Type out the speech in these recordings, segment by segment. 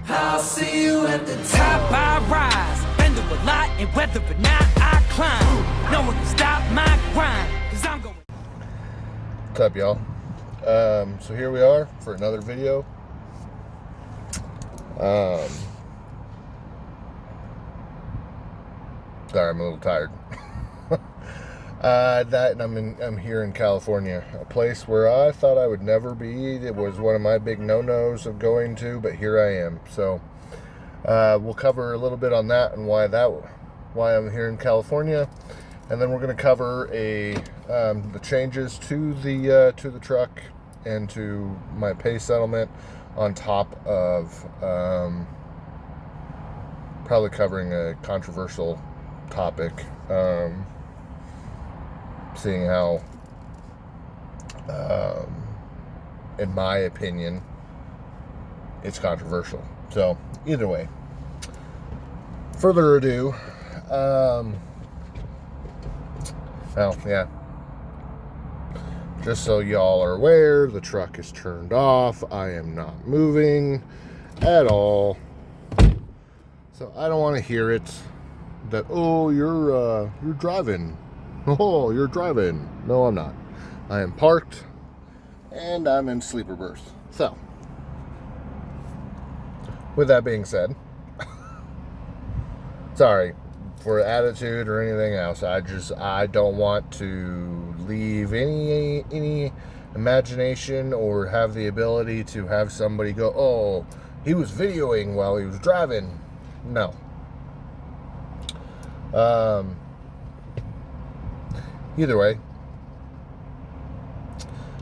I'll see you at the top. I rise, bend through a lot, and whether or not I climb, no one can stop my grind, 'cause I'm going. What's up, y'all? So here we are for another video. Sorry, I'm a little tired. I'm here in California, a place where I thought I would never be. It was one of my big no-nos of going to, but here I am. So we'll cover a little bit on that and why I'm here in California, and then we're going to cover the changes to the truck and to my pay settlement, on top of probably covering a controversial topic, seeing how, in my opinion, it's controversial. So either way, further ado, just so y'all are aware, the truck is turned off. I am not moving at all. So I don't want to hear it that, oh, you're driving. Oh, you're driving. No, I'm not. I am parked and I'm in sleeper berth. So with that being said, sorry for attitude or anything else. I don't want to leave any imagination or have the ability to have somebody go, oh, he was videoing while he was driving. No. Either way,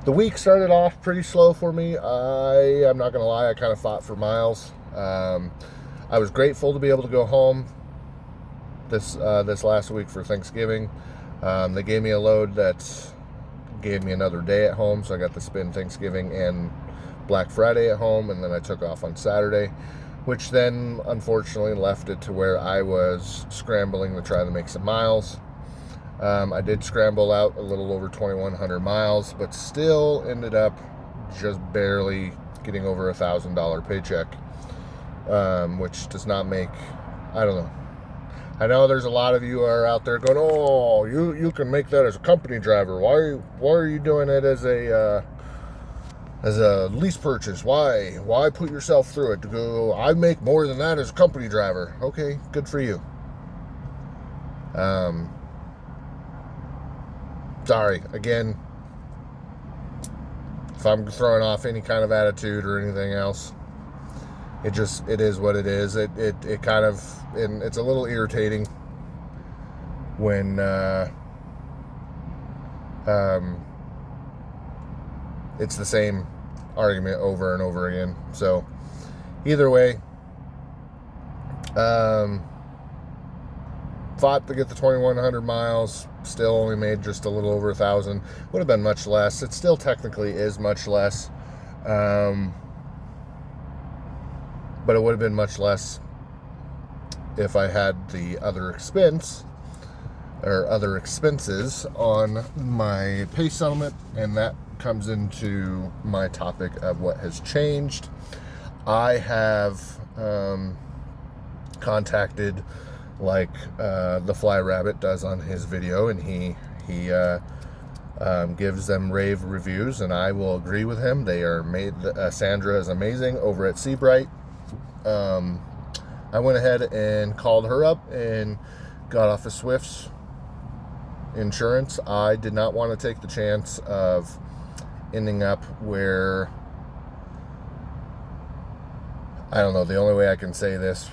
the week started off pretty slow for me. I'm not gonna lie, I kind of fought for miles. I was grateful to be able to go home this last week for Thanksgiving. They gave me a load that gave me another day at home, so I got to spend Thanksgiving and Black Friday at home, and then I took off on Saturday, which then unfortunately left it to where I was scrambling to try to make some miles. I did scramble out a little over 2,100 miles, but still ended up just barely getting over $1,000 paycheck, which does not make, I don't know. I know there's a lot of you are out there going, oh, you can make that as a company driver. Why are you doing it as a lease purchase? Why put yourself through it to go, I make more than that as a company driver? Okay, good for you. Sorry, again, if I'm throwing off any kind of attitude or anything else, it is what it is. It kind of, and it's a little irritating when it's the same argument over and over again. So either way, fought to get the 2,100 miles, still only made just a little over 1,000. Would have been much less. It still technically is much less, but it would have been much less if I had the other expenses on my pay settlement, and that comes into my topic of what has changed. I have contacted, like the Fly Rabbit does on his video, and he gives them rave reviews, and I will agree with him. They are made. Sandra is amazing over at Seabright. I went ahead and called her up and got off of Swift's insurance. I did not want to take the chance of ending up where, I don't know, the only way I can say this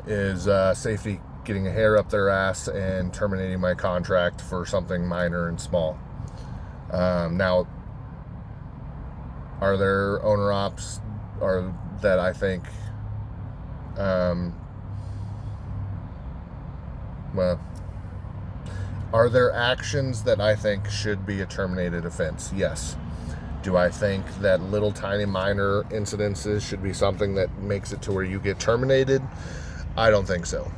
is safety getting a hair up their ass and terminating my contract for something minor and small. Now, are there owner ops that I think, are there actions that I think should be a terminated offense? Yes. Do I think that little tiny minor incidences should be something that makes it to where you get terminated? I don't think so.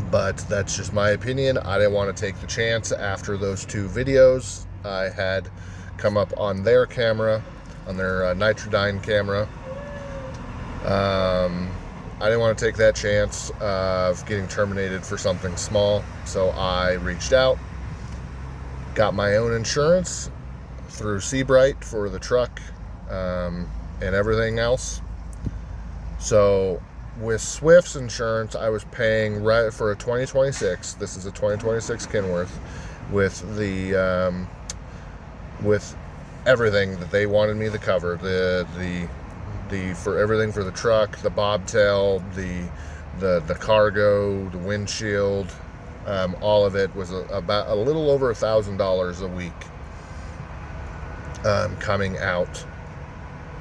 But that's just my opinion. I didn't want to take the chance after those two videos I had come up on their camera, on their Nitrodyne camera, I didn't want to take that chance of getting terminated for something small, so I reached out, got my own insurance through Seabright for the truck and everything else. So with Swift's insurance, I was paying right for a 2026. This is a 2026 Kenworth with the with everything that they wanted me to cover. The for everything for the truck, the bobtail, the cargo, the windshield, all of it was about a little over $1,000 a week coming out.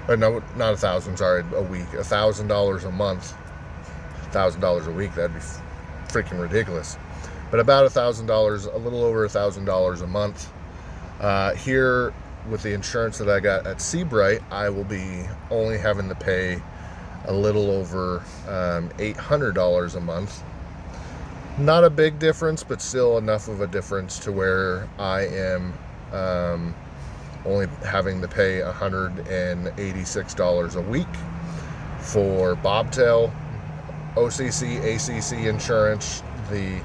Or no, not 1,000. Sorry, a week. $1,000 a month. $1,000 a week. That'd be freaking ridiculous. But about $1,000, a little over $1,000 a month. Here, with the insurance that I got at Seabright, I will be only having to pay a little over $800 a month. Not a big difference, but still enough of a difference to where I am only having to pay $186 a week for bobtail, OCC, ACC insurance, the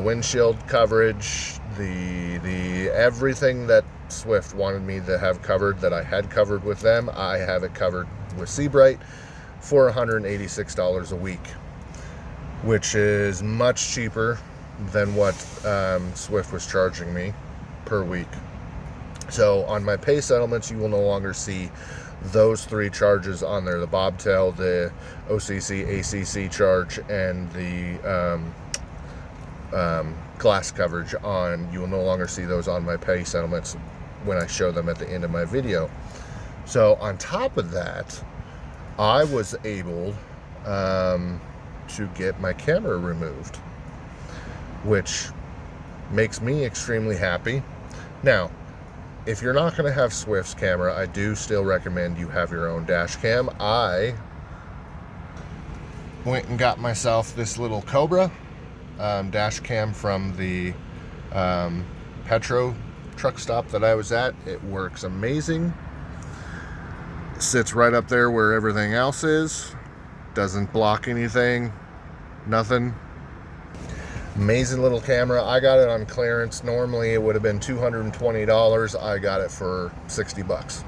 windshield coverage, the everything that Swift wanted me to have covered that I had covered with them. I have it covered with Seabright for $186 a week, which is much cheaper than what Swift was charging me per week. So on my pay settlements, you will no longer see those three charges on there: the bobtail, the OCC, ACC charge, and the glass coverage on. You will no longer see those on my pay settlements when I show them at the end of my video. So on top of that, I was able to get my camera removed, which makes me extremely happy. Now, if you're not going to have Swift's camera, I do still recommend you have your own dash cam. I went and got myself this little Cobra dash cam from the Petro truck stop that I was at. It works amazing. It sits right up there where everything else is. Doesn't block anything. Nothing. Amazing little camera. I got it on clearance. Normally it would have been $220. I got it for $60.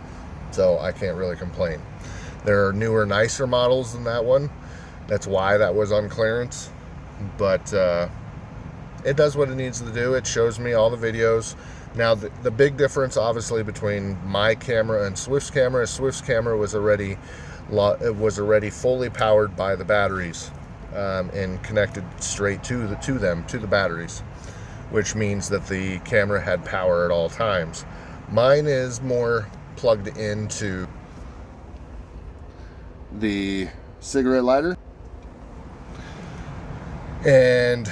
So I can't really complain. There are newer, nicer models than that one. That's why that was on clearance. But it does what it needs to do. It shows me all the videos. Now the big difference obviously between my camera and Swift's camera is Swift's camera was already fully powered by the batteries and connected straight to the batteries, which means that the camera had power at all times. Mine is more plugged into the cigarette lighter, and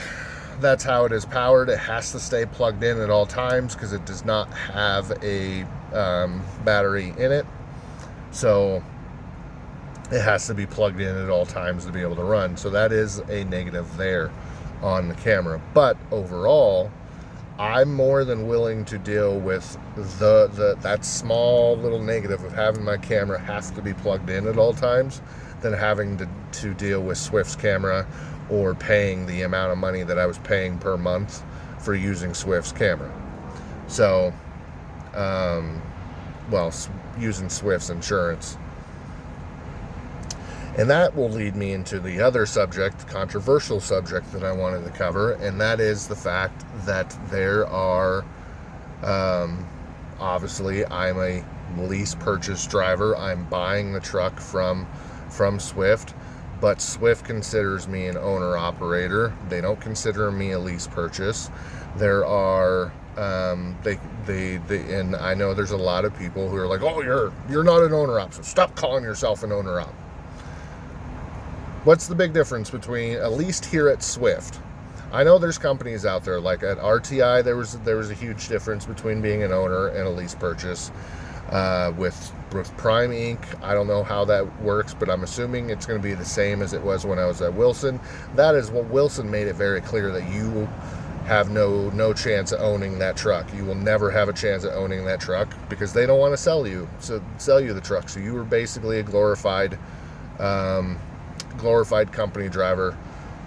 that's how it is powered. It has to stay plugged in at all times because it does not have a battery in it, so it has to be plugged in at all times to be able to run. So that is a negative there on the camera. But overall, I'm more than willing to deal with that small little negative of having my camera have to be plugged in at all times than having to deal with Swift's camera or paying the amount of money that I was paying per month for using Swift's camera. So, using Swift's insurance. And that will lead me into the other subject, controversial subject that I wanted to cover, and that is the fact that there are, obviously, I'm a lease purchase driver. I'm buying the truck from Swift, but Swift considers me an owner-operator. They don't consider me a lease purchase. There are, and I know there's a lot of people who are like, oh, you're not an owner-op, so stop calling yourself an owner-op. What's the big difference between, at least here at Swift? I know there's companies out there, like at RTI, there was a huge difference between being an owner and a lease purchase. With Prime Inc., I don't know how that works, but I'm assuming it's going to be the same as it was when I was at Wilson. That is what Wilson made it very clear, that have no chance of owning that truck. You will never have a chance of owning that truck because they don't want to sell you the truck. So you were basically a glorified company driver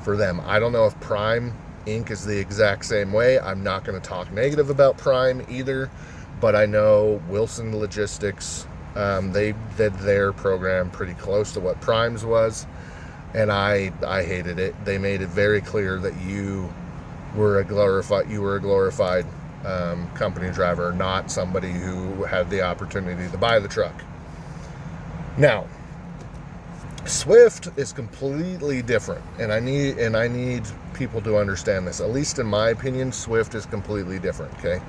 for them. I don't know if Prime Inc. is the exact same way. I'm not going to talk negative about Prime either, but I know Wilson Logistics, they did their program pretty close to what Prime's was, and I hated it. They made it very clear that you were a glorified company driver, not somebody who had the opportunity to buy the truck. Now, Swift is completely different, and I need people to understand this. At least in my opinion, Swift is completely different, okay?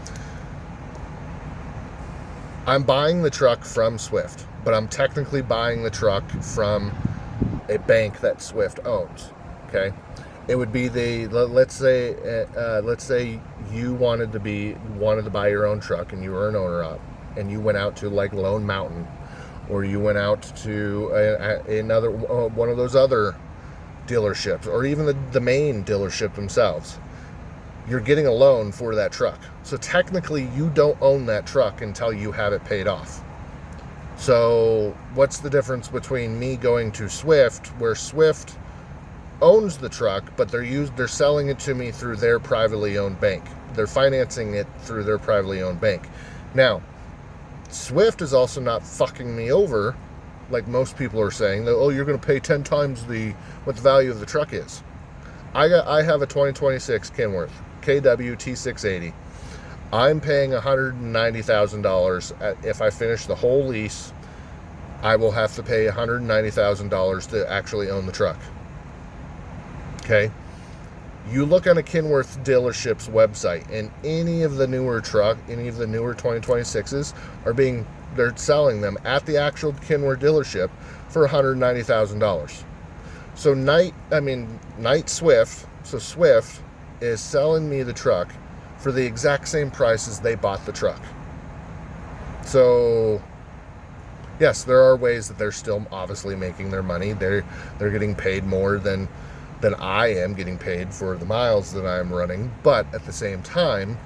I'm buying the truck from Swift, but I'm technically buying the truck from a bank that Swift owns, okay? It would be let's say you wanted to buy your own truck and you were an owner op, and you went out to like Lone Mountain, or you went out to another one of those other dealerships, or even the main dealership themselves. You're getting a loan for that truck. So technically you don't own that truck until you have it paid off. So what's the difference between me going to Swift, where Swift owns the truck, but they're selling it to me through their privately owned bank. They're financing it through their privately owned bank. Now, Swift is also not fucking me over like most people are saying that, oh, you're going to pay 10 times what the value of the truck is. I have a 2026 Kenworth KW T680. I'm paying $190,000. If I finish the whole lease, I will have to pay $190,000 to actually own the truck. Okay? You look on a Kenworth dealership's website, and any of the newer 2026s they're selling them at the actual Kenworth dealership for $190,000. So Knight Swift, so Swift is selling me the truck for the exact same price as they bought the truck. So yes, there are ways that they're still obviously making their money. They're getting paid more than I am getting paid for the miles that I'm running, but at the same time,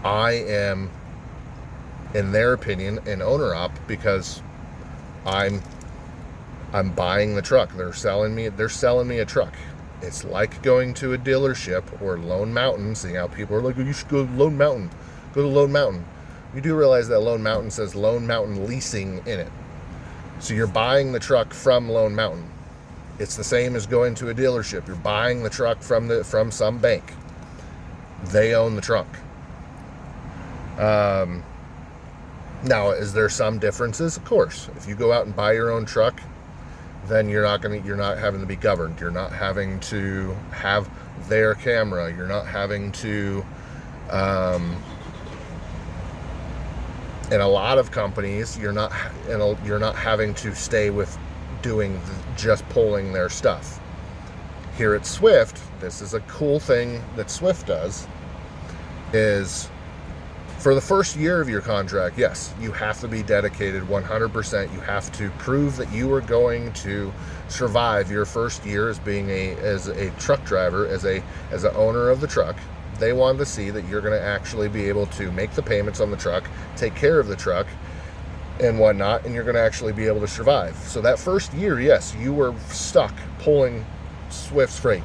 I am, in their opinion, an owner op because I'm buying the truck. They're selling me a truck. It's like going to a dealership or Lone Mountain, seeing how people are like, oh, you should go to Lone Mountain. Go to Lone Mountain. You do realize that Lone Mountain says Lone Mountain Leasing in it. So you're buying the truck from Lone Mountain. It's the same as going to a dealership. You're buying the truck from some bank. They own the truck. Now, is there some differences? Of course. If you go out and buy your own truck, then you're not having to be governed. You're not having to have their camera. You're not having to, in a lot of companies, you're not having to stay with just pulling their stuff. Here at Swift, this is a cool thing that Swift does, is for the first year of your contract, yes, you have to be dedicated 100%. You have to prove that you are going to survive your first year as being as a truck driver, as an owner of the truck. They want to see that you're going to actually be able to make the payments on the truck, take care of the truck, and whatnot, and you're going to actually be able to survive. So that first year, yes, you were stuck pulling Swift's freight.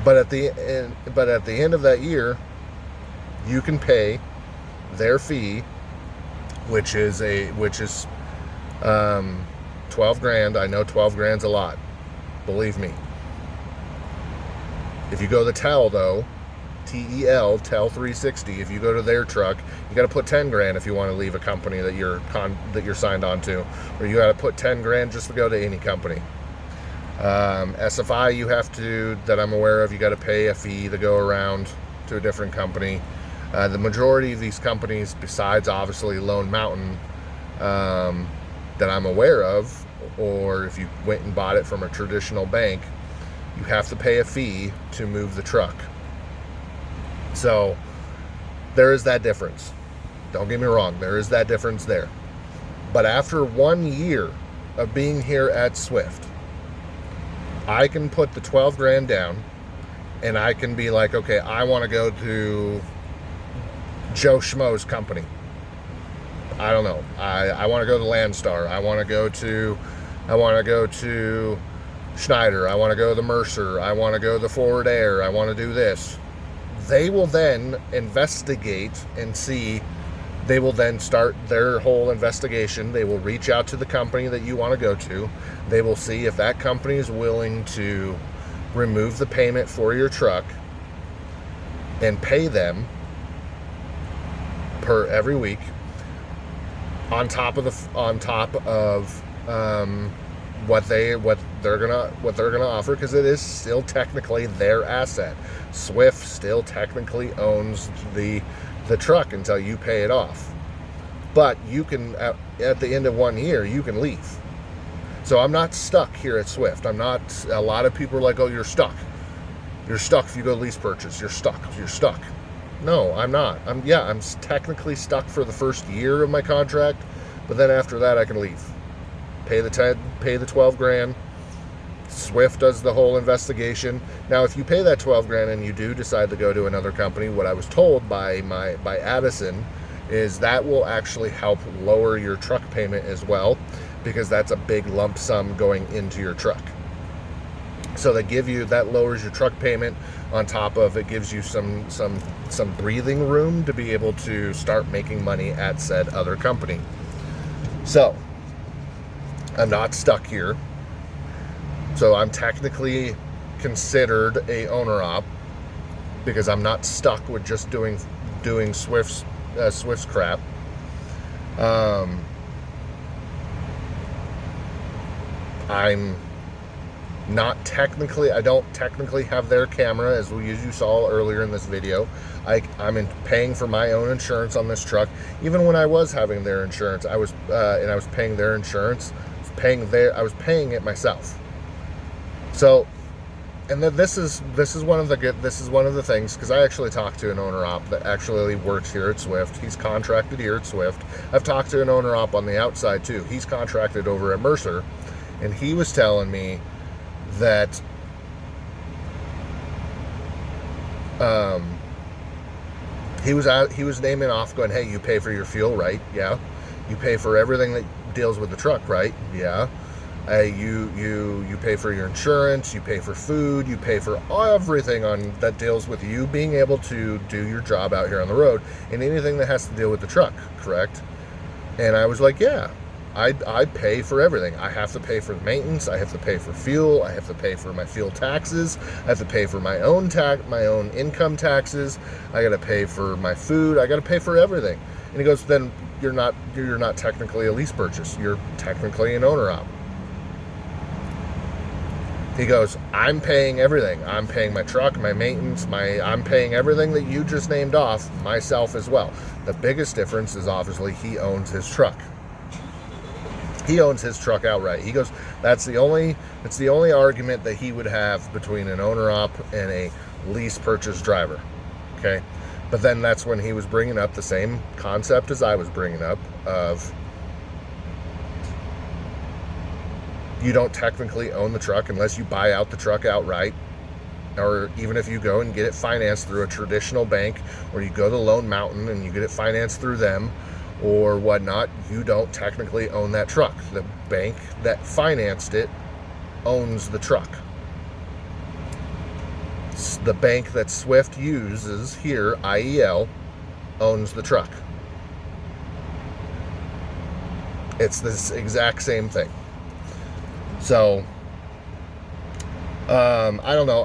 But at the end of that year, you can pay their fee, which is 12 grand. I know 12 grand's a lot, believe me. If you go to TEL though, TEL 360, if you go to their truck, you got to put 10 grand if you want to leave a company that you're signed on to, or you got to put 10 grand just to go to any company. SFI, you have to, that I'm aware of, you got to pay a fee to go around to a different company. The majority of these companies, besides obviously Lone Mountain, that I'm aware of, or if you went and bought it from a traditional bank, you have to pay a fee to move the truck. So there is that difference. Don't get me wrong, there is that difference there. But after 1 year of being here at Swift, I can put the 12 grand down. and I can be like, okay, I want to go to Joe Schmo's company. I don't know. I want to go to Landstar. I want to go to Schneider. I want to go to the Mercer. I want to go to the Forward Air. I want to do this. They will then investigate and see. They will then start their whole investigation. They will reach out to the company that you want to go to. They will see if that company is willing to remove the payment for your truck and pay them per every week on top of what they're gonna offer, because it is still technically their asset. Swift still technically owns the truck until you pay it off, but you can at the end of 1 year you can leave. So I'm not stuck here at Swift. I'm not. A lot of people are like, oh, you're stuck if you go lease purchase. You're stuck. No, I'm not. I'm technically stuck for the first year of my contract, but then after that I can leave. Pay the 12 grand. Swift does the whole investigation. Now, if you pay that 12 grand and you do decide to go to another company, what I was told by Addison is that will actually help lower your truck payment as well, because that's a big lump sum going into your truck. So that lowers your truck payment. On top of it, gives you some breathing room to be able to start making money at said other company. So I'm not stuck here. So I'm technically considered a owner op, because I'm not stuck with just doing Swift's crap. I'm not technically, I don't technically have their camera, as you saw earlier in this video. I'm paying for my own insurance on this truck. Even when I was having their insurance, I was paying their insurance. I was paying it myself. So, and then this is one of the things, because I actually talked to an owner op that actually works here at Swift. He's contracted here at Swift. I've talked to an owner op on the outside too. He's contracted over at Mercer, and he was telling me that he was naming off, going, hey, you pay for your fuel, right? Yeah. You pay for everything that deals with the truck, right? Yeah. You pay for your insurance, you pay for food, you pay for everything that deals with you being able to do your job out here on the road, and anything that has to deal with the truck, correct? And I was like, yeah, I pay for everything. I have to pay for the maintenance, I have to pay for fuel, I have to pay for my fuel taxes, I have to pay for my own income taxes, I got to pay for my food, I got to pay for everything. And he goes, then you're not technically a lease purchase, you're technically an owner op. He goes, I'm paying everything. I'm paying my truck, my maintenance, I'm paying everything that you just named off, myself as well. The biggest difference is obviously he owns his truck. He owns his truck outright. He goes, that's the only argument that he would have between an owner op and a lease purchase driver. Okay? But then that's when he was bringing up the same concept as I was bringing up of, you don't technically own the truck unless you buy out the truck outright, or even if you go and get it financed through a traditional bank, or you go to Lone Mountain and you get it financed through them or whatnot, you don't technically own that truck. The bank that financed it owns the truck. The bank that Swift uses here, IEL, owns the truck. It's this exact same thing. So, I don't know.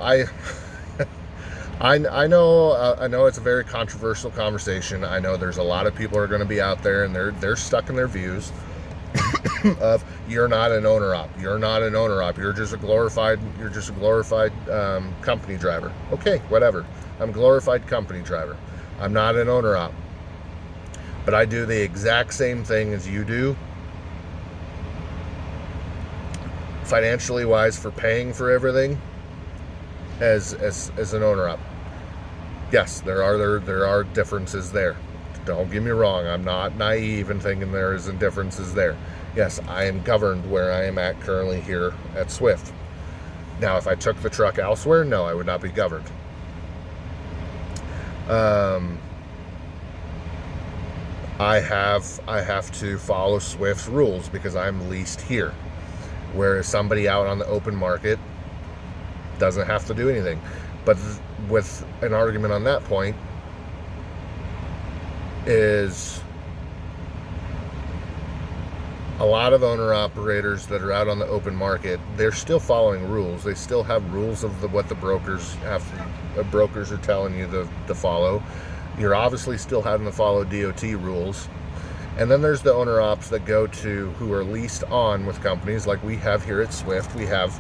I know it's a very controversial conversation. I know there's a lot of people are going to be out there and they're stuck in their views of, you're not an owner op. You're not an owner op. You're just a glorified company driver. Okay, whatever. I'm a glorified company driver. I'm not an owner op. But I do the exact same thing as you do, financially wise, for paying for everything as an owner op. Yes, there are differences there. Don't get me wrong. I'm not naive in thinking there isn't differences there. Yes, I am governed where I am at currently here at Swift. Now, if I took the truck elsewhere, no, I would not be governed. I have to follow Swift's rules because I'm leased here, whereas somebody out on the open market doesn't have to do anything. But with an argument on that point is a lot of owner-operators that are out on the open market, they're still following rules. They still have rules of what the brokers are telling you to follow. You're obviously still having to follow DOT rules. And then there's the owner-ops that go to, who are leased on with companies like we have here at Swift. We have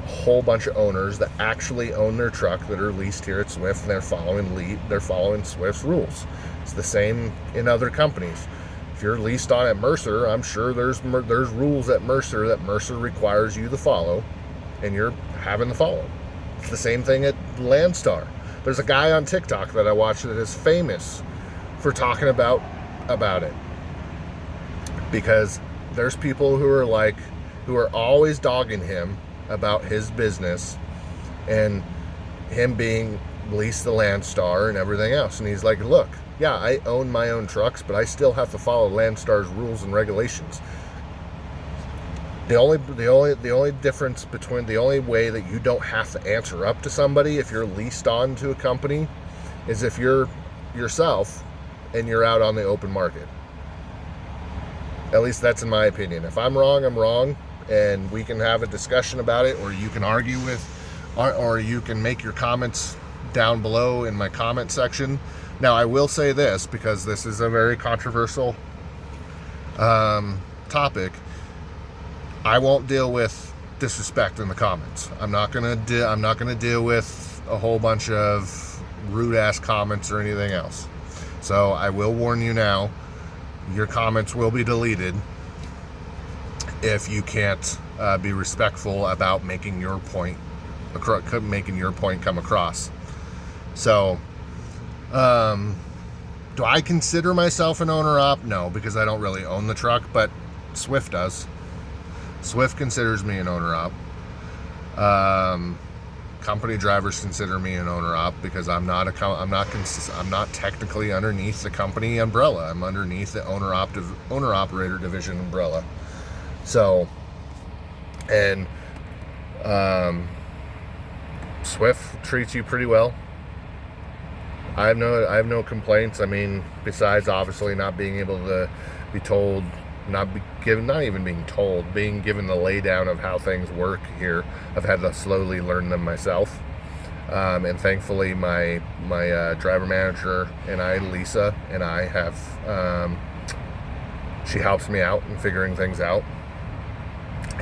a whole bunch of owners that actually own their truck that are leased here at Swift, and they're following Swift's rules. It's the same in other companies. If you're leased on at Mercer, I'm sure there's rules at Mercer that Mercer requires you to follow, and you're having to follow. It's the same thing at Landstar. There's a guy on TikTok that I watch that is famous for talking about it, because there's people who are always dogging him about his business and him being leased to Landstar and everything else. And he's like, look, yeah, I own my own trucks, but I still have to follow Landstar's rules and regulations. The only difference between the only way that you don't have to answer up to somebody if you're leased on to a company is if you're yourself and you're out on the open market. At least that's in my opinion. If I'm wrong, I'm wrong, and we can have a discussion about it, or you can argue or you can make your comments down below in my comment section. Now, I will say this, because this is a very controversial topic. I won't deal with disrespect in the comments. I'm not gonna deal with a whole bunch of rude ass comments or anything else. So I will warn you now, your comments will be deleted if you can't be respectful about making your point come across. So, do I consider myself an owner-op? No, because I don't really own the truck, but Swift does. Swift considers me an owner-op. Company drivers consider me an owner-op because I'm not technically underneath the company umbrella. I'm underneath the owner-operator division umbrella. So, and Swift treats you pretty well. I have no complaints. I mean, besides obviously not being able to be told, being given the laydown of how things work here. I've had to slowly learn them myself. And thankfully my driver manager and I, Lisa, and I have, she helps me out in figuring things out.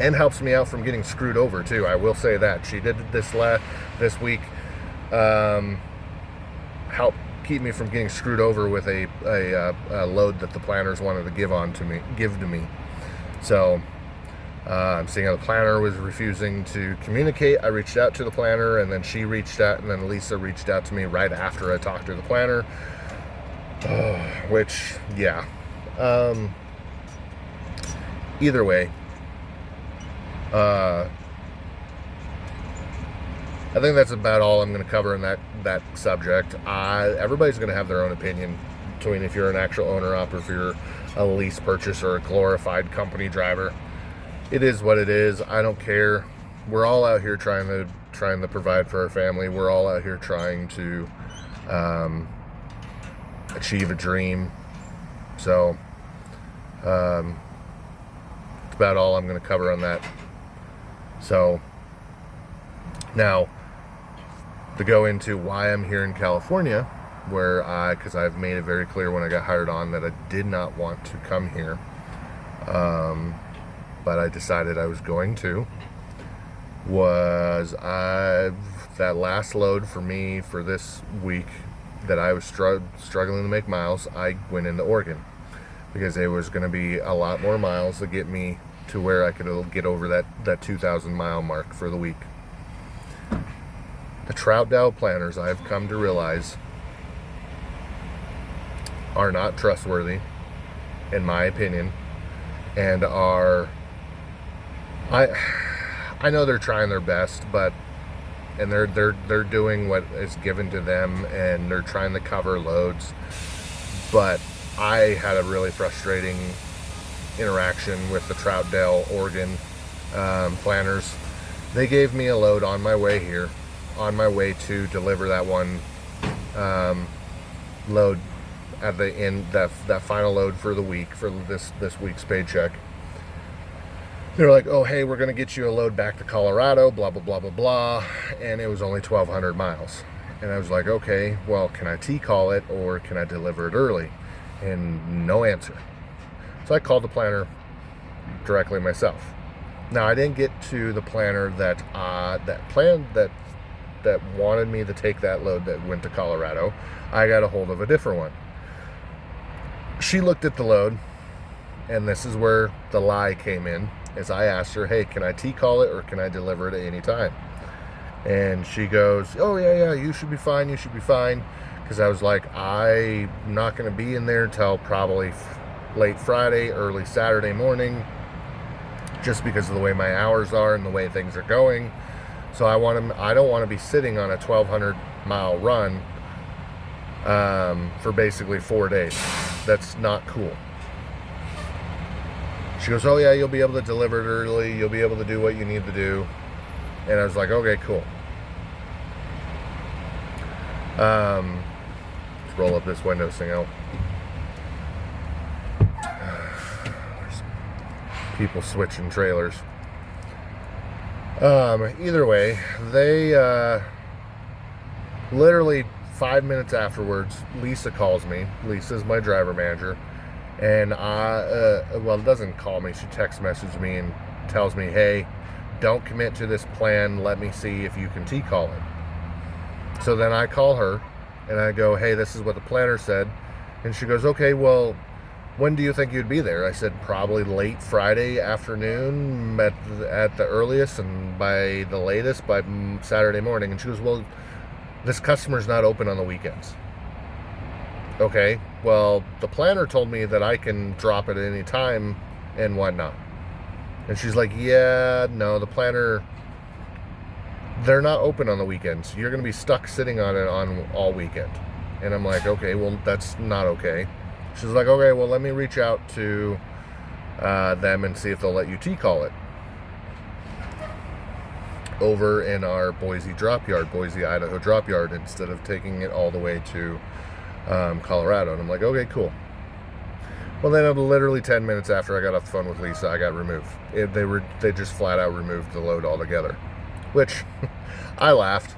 And helps me out from getting screwed over too. I will say that. She did this week. Help keep me from getting screwed over with a load that the planners wanted to give to me. So I'm seeing how the planner was refusing to communicate. I reached out to the planner, and then she reached out, and then Lisa reached out to me right after I talked to the planner. Which, yeah. Either way, I think that's about all I'm going to cover in that subject. Everybody's going to have their own opinion between if you're an actual owner-op or if you're a lease purchase or a glorified company driver. It is what it is. I don't care. We're all out here trying to provide for our family. We're all out here trying to achieve a dream. So that's about all I'm going to cover on that. So now, to go into why I'm here in California, because I've made it very clear when I got hired on that I did not want to come here, but I decided I was going to, that last load for me for this week that I was struggling to make miles, I went into Oregon, because it was going to be a lot more miles to get me to where I could get over that 2,000 mile mark for the week. The Troutdale planners, I've come to realize, are not trustworthy, in my opinion, and I know they're trying their best, but and they're doing what is given to them, and they're trying to cover loads. But I had a really frustrating interaction with the Troutdale, Oregon planners. They gave me a load on my way here, on my way to deliver that one load at the end, that final load for the week, for this week's paycheck. They're like, oh, hey, we're going to get you a load back to Colorado, blah, blah, blah, blah, blah. And it was only 1,200 miles. And I was like, okay, well, can I T-call it or can I deliver it early? And no answer. So I called the planner directly myself. Now, I didn't get to the planner that wanted me to take that load that went to Colorado. I got a hold of a different one. She looked at the load, and this is where the lie came in, is I asked her, hey, can I T-call it or can I deliver it at any time? And she goes, oh, yeah, you should be fine, because I was like, I'm not going to be in there till probably late Friday, early Saturday morning, just because of the way my hours are and the way things are going. So I don't want to be sitting on a 1,200 mile run for basically 4 days. That's not cool. She goes, oh yeah, you'll be able to deliver it early. You'll be able to do what you need to do. And I was like, okay, cool. Let's roll up this window sill. There's people switching trailers. Either way, they literally 5 minutes afterwards, Lisa calls me. Lisa's my driver manager. And it doesn't call me. She text messages me and tells me, hey, don't commit to this plan. Let me see if you can T-call it. So then I call her and I go, hey, this is what the planner said. And she goes, okay, well, when do you think you'd be there? I said, probably late Friday afternoon at the earliest, and by the latest, by Saturday morning. And she goes, well, this customer's not open on the weekends. Okay, well, the planner told me that I can drop it at any time and whatnot. And she's like, yeah, no, the planner, they're not open on the weekends. You're going to be stuck sitting on it on all weekend. And I'm like, okay, well, that's not okay. She's like, okay, well, let me reach out to them and see if they'll let you T-call it over in our Boise, Idaho drop yard, instead of taking it all the way to Colorado. And I'm like, okay, cool. Well, then literally 10 minutes after I got off the phone with Lisa, I got removed. They just flat out removed the load altogether, which I laughed,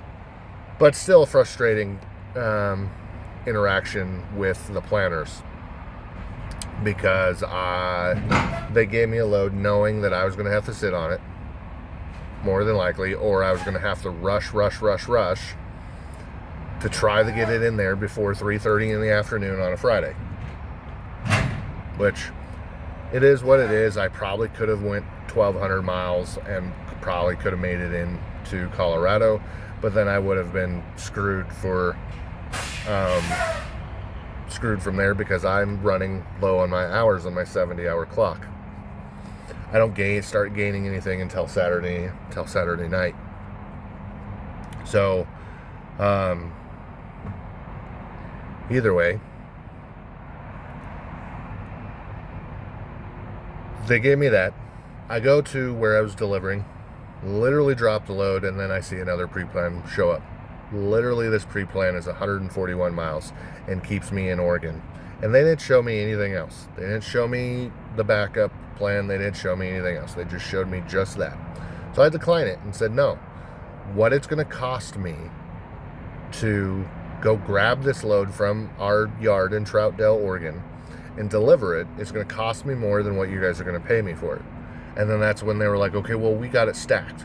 but still frustrating interaction with the planners, because they gave me a load knowing that I was going to have to sit on it, more than likely, or I was going to have to rush to try to get it in there before 3:30 in the afternoon on a Friday. Which, it is what it is. I probably could have went 1,200 miles and probably could have made it into Colorado, but then I would have been screwed from there, because I'm running low on my hours on my 70-hour clock. I don't start gaining anything until Saturday night. So, either way, they gave me that. I go to where I was delivering, literally drop the load, and then I see another pre-plan show up. Literally, this pre-plan is 141 miles and keeps me in Oregon. And they didn't show me anything else. They didn't show me the backup plan. They didn't show me anything else. They just showed me just that. So I declined it and said, no. What it's going to cost me to go grab this load from our yard in Troutdale, Oregon, and deliver it, it's going to cost me more than what you guys are going to pay me for it. And then that's when they were like, okay, well, we got it stacked.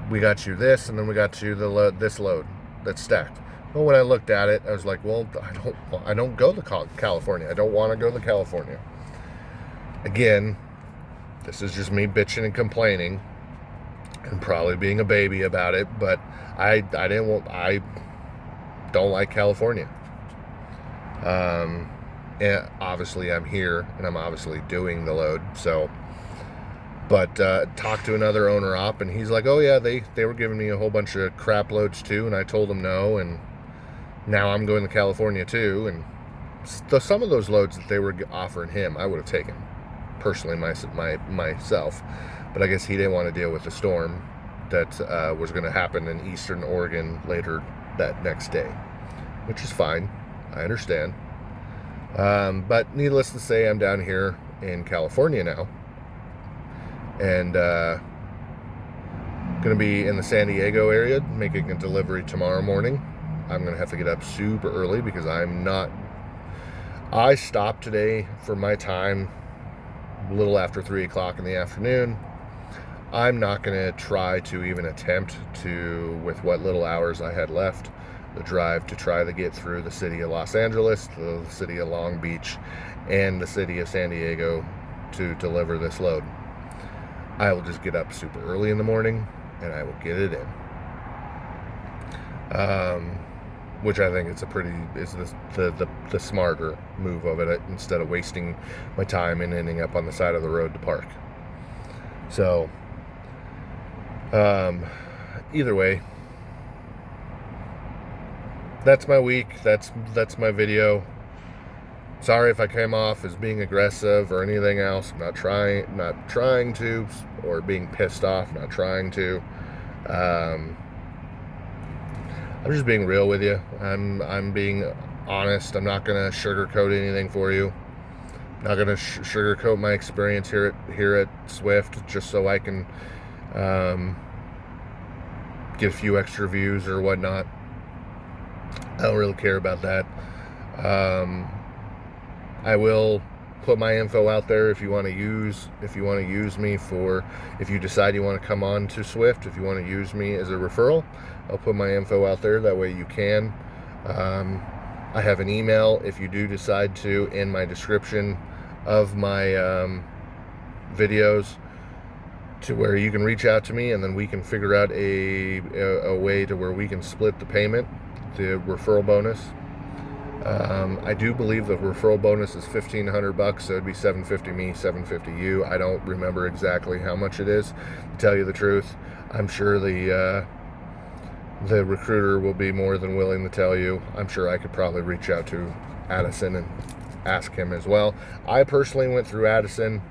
We got you this, and then we got you this load that's stacked. Well, when I looked at it, I was like, well, I don't go to California. I don't want to go to California. Again, this is just me bitching and complaining and probably being a baby about it, but I don't like California. And obviously I'm here and I'm obviously doing the load, so But talked to another owner op, and he's like, oh yeah, they were giving me a whole bunch of crap loads too, and I told him no, and now I'm going to California too, and some of those loads that they were offering him, I would have taken personally myself, but I guess he didn't want to deal with the storm that was going to happen in eastern Oregon later that next day, which is fine. I understand. But needless to say, I'm down here in California now, and going to be in the San Diego area making a delivery tomorrow morning. I'm going to have to get up super early because I stopped today for my time a little after 3 o'clock in the afternoon. I'm not going to try to even attempt to, with what little hours I had left, the drive to try to get through the city of Los Angeles, the city of Long Beach, and the city of San Diego to deliver this load. I will just get up super early in the morning and I will get it in. Which I think is the smarter move of it, instead of wasting my time and ending up on the side of the road to park. So, either way, that's my week. That's my video. Sorry if I came off as being aggressive or anything else. I'm not trying to, or being pissed off. Not trying to. I'm just being real with you. I'm being honest. I'm not gonna sugarcoat anything for you. I'm not gonna sugarcoat my experience here at Swift just so I can get a few extra views or whatnot. I don't really care about that. I will put my info out there if you want to use me for, if you decide you want to come on to Swift, if you want to use me as a referral, I'll put my info out there. That way you can. I have an email if you do decide to, in my description of my videos, to where you can reach out to me, and then we can figure out a way to where we can split the payment, the referral bonus. I do believe the referral bonus is $1,500, so it'd be $750 me, $750 you. I don't remember exactly how much it is, to tell you the truth. I'm sure the recruiter will be more than willing to tell you. I'm sure I could probably reach out to Addison and ask him as well. I personally went through Addison.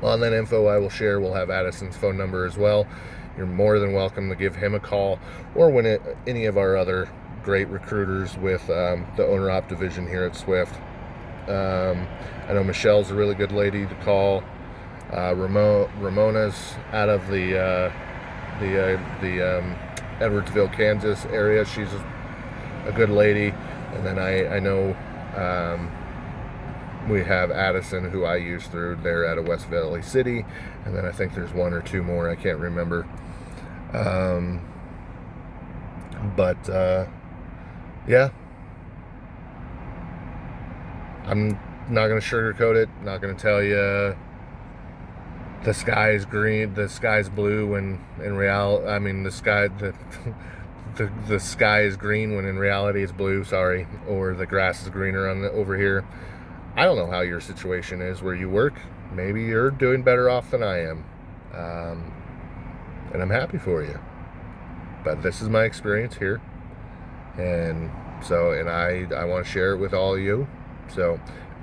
On that info I will share, we'll have Addison's phone number as well. You're more than welcome to give him a call, or any of our other great recruiters with the owner op division here at Swift. I know Michelle's a really good lady to call. Ramona's out of the Edwardsville, Kansas area. She's a good lady. And then I know we have Addison, who I use through there out of West Valley City. And then I think there's one or two more. I can't remember. Yeah, I'm not going to sugarcoat it. Not going to tell you the sky is green, the sky's blue, when in reality, I mean, the sky is green when in reality it's blue. Sorry, or the grass is greener over here. I don't know how your situation is where you work. Maybe you're doing better off than I am, and I'm happy for you. But this is my experience here. And I want to share it with all of you. So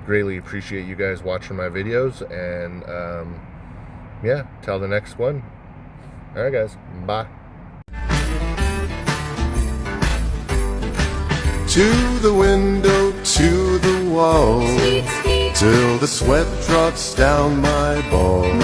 greatly appreciate you guys watching my videos. And yeah, till the next one. All right, guys. Bye. To the window, to the wall, till the sweat drops down my balls.